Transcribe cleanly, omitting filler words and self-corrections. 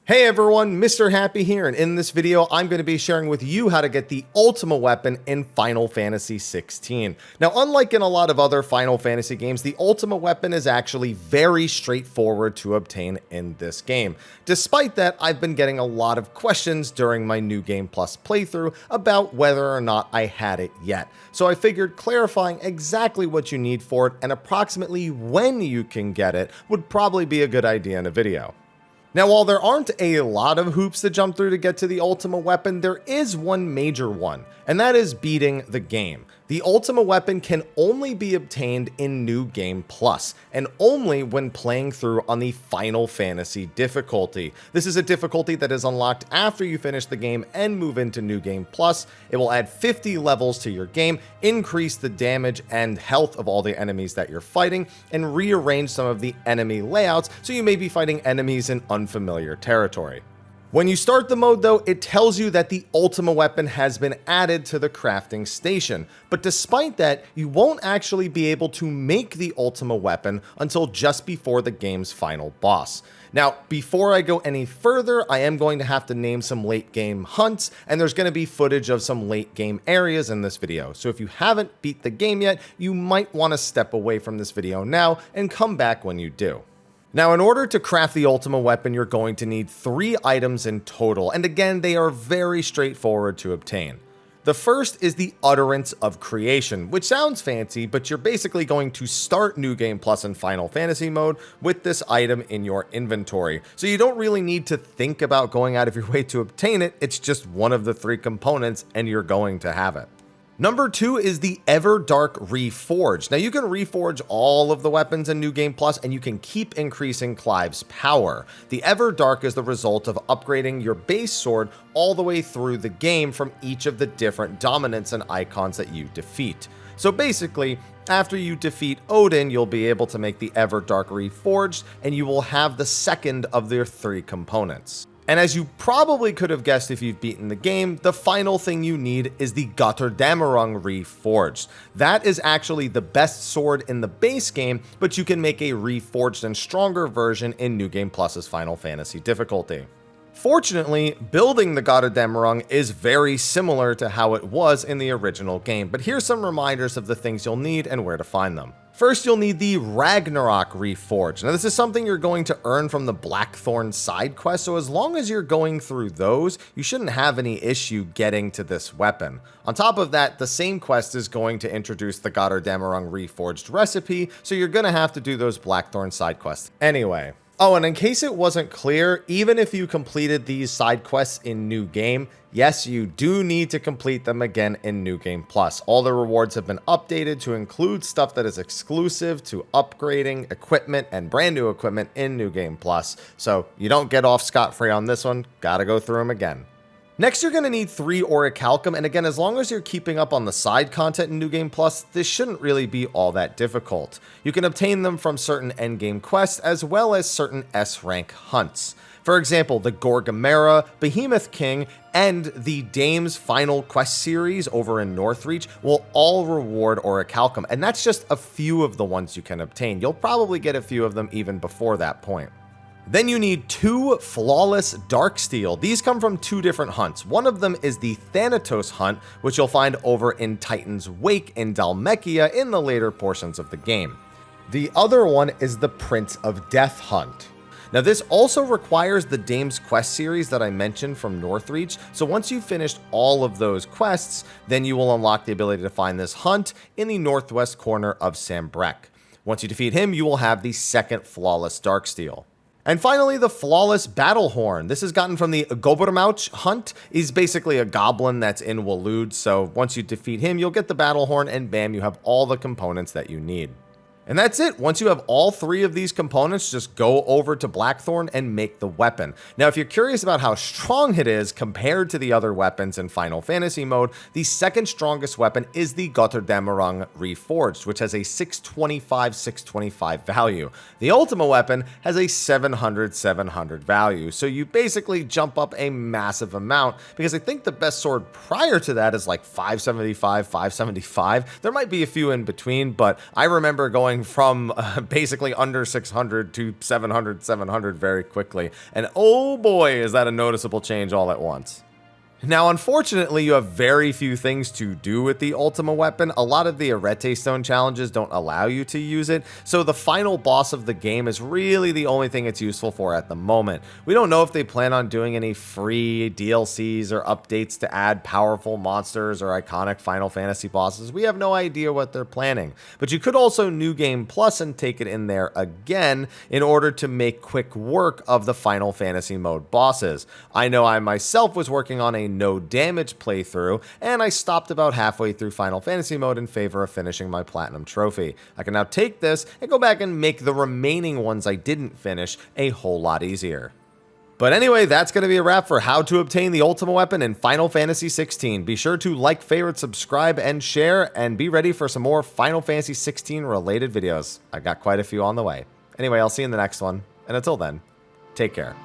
Hey everyone, Mr. Happy here, and in this video I'm going to be sharing with you how to get the Ultima weapon in Final Fantasy XVI. Now, unlike in a lot of other Final Fantasy games, the Ultima weapon is actually very straightforward to obtain in this game. Despite that, I've been getting a lot of questions during my New Game Plus playthrough about whether or not I had it yet. So I figured clarifying exactly what you need for it and approximately when you can get it would probably be a good idea in a video. Now, while there aren't a lot of hoops to jump through to get to the Ultima weapon, there is one major one, and that is beating the game. The Ultima weapon can only be obtained in New Game Plus, and only when playing through on the Final Fantasy difficulty. This is a difficulty that is unlocked after you finish the game and move into New Game Plus. It will add 50 levels to your game, increase the damage and health of all the enemies that you're fighting, and rearrange some of the enemy layouts so you may be fighting enemies in unfamiliar territory. When you start the mode though, it tells you that the Ultima weapon has been added to the crafting station, but despite that, you won't actually be able to make the Ultima weapon until just before the game's final boss. Now, before I go any further, I am going to have to name some late game hunts, and there's going to be footage of some late game areas in this video, so if you haven't beat the game yet, you might want to step away from this video now and come back when you do. Now, in order to craft the Ultima weapon, you're going to need 3 items in total, and again, they are very straightforward to obtain. The first is the Utterance of Creation, which sounds fancy, but you're basically going to start New Game Plus in Final Fantasy mode with this item in your inventory. So you don't really need to think about going out of your way to obtain it, it's just one of the 3 components, and you're going to have it. Number 2 is the Everdark Reforged. Now, you can reforge all of the weapons in New Game Plus, and you can keep increasing Clive's power. The Everdark is the result of upgrading your base sword all the way through the game from each of the different dominants and icons that you defeat. So basically, after you defeat Odin, you'll be able to make the Everdark Reforged, and you will have the second of their 3 components. And as you probably could have guessed if you've beaten the game, the final thing you need is the Gotterdammerung Reforged. That is actually the best sword in the base game, but you can make a reforged and stronger version in New Game Plus's Final Fantasy difficulty. Fortunately, building the Gotterdammerung is very similar to how it was in the original game, but here's some reminders of the things you'll need and where to find them. First, you'll need the Ragnarok Reforged. Now, this is something you're going to earn from the Blackthorn side quest, so as long as you're going through those, you shouldn't have any issue getting to this weapon. On top of that, the same quest is going to introduce the Gotterdammerung Reforged recipe, so you're going to have to do those Blackthorn side quests anyway. Oh, and in case it wasn't clear, even if you completed these side quests in New Game, yes, you do need to complete them again in New Game Plus. All the rewards have been updated to include stuff that is exclusive to upgrading equipment and brand new equipment in New Game Plus. So you don't get off scot-free on this one, gotta go through them again. Next, you're going to need 3 Orichalcum, and again, as long as you're keeping up on the side content in New Game Plus, this shouldn't really be all that difficult. You can obtain them from certain endgame quests, as well as certain S-rank hunts. For example, the Gorgamera, Behemoth King, and the Dame's Final Quest series over in Northreach will all reward Orichalcum, and that's just a few of the ones you can obtain. You'll probably get a few of them even before that point. Then you need 2 Flawless Darksteel. These come from 2 different hunts. One of them is the Thanatos hunt, which you'll find over in Titan's Wake in Dhalmekia in the later portions of the game. The other one is the Prince of Death hunt. Now, this also requires the Dame's Quest series that I mentioned from Northreach, so once you've finished all of those quests, then you will unlock the ability to find this hunt in the northwest corner of Sanbreque. Once you defeat him, you will have the second Flawless Darksteel. And finally, the Flawless Battlehorn. This is gotten from the Gobermouch hunt. He's basically a goblin that's in Waloed, so once you defeat him, you'll get the Battlehorn, and bam, you have all the components that you need. And that's it. Once you have all 3 of these components, just go over to Blackthorn and make the weapon. Now, if you're curious about how strong it is compared to the other weapons in Final Fantasy mode, the second strongest weapon is the Gotterdammerung Reforged, which has a 625 value. The Ultima weapon has a 700 value, so you basically jump up a massive amount, because I think the best sword prior to that is like 575. There might be a few in between, but I remember going going from basically under 600 to 700 very quickly. And oh boy, is that a noticeable change all at once. Now, unfortunately, you have very few things to do with the Ultima weapon. A lot of the Arete Stone challenges don't allow you to use it, so the final boss of the game is really the only thing it's useful for at the moment. We don't know if they plan on doing any free DLCs or updates to add powerful monsters or iconic Final Fantasy bosses. We have no idea what they're planning. But you could also New Game Plus and take it in there again in order to make quick work of the Final Fantasy mode bosses. I know I myself was working on a no damage playthrough, and I stopped about halfway through Final Fantasy mode in favor of finishing my platinum trophy. I can now take this and go back and make the remaining ones I didn't finish a whole lot easier. But anyway, that's going to be a wrap for how to obtain the Ultima weapon in Final Fantasy 16. Be sure to like, favorite, subscribe, and share, and be ready for some more Final Fantasy 16 related videos. I've got quite a few on the way. Anyway, I'll see you in the next one, and until then, take care.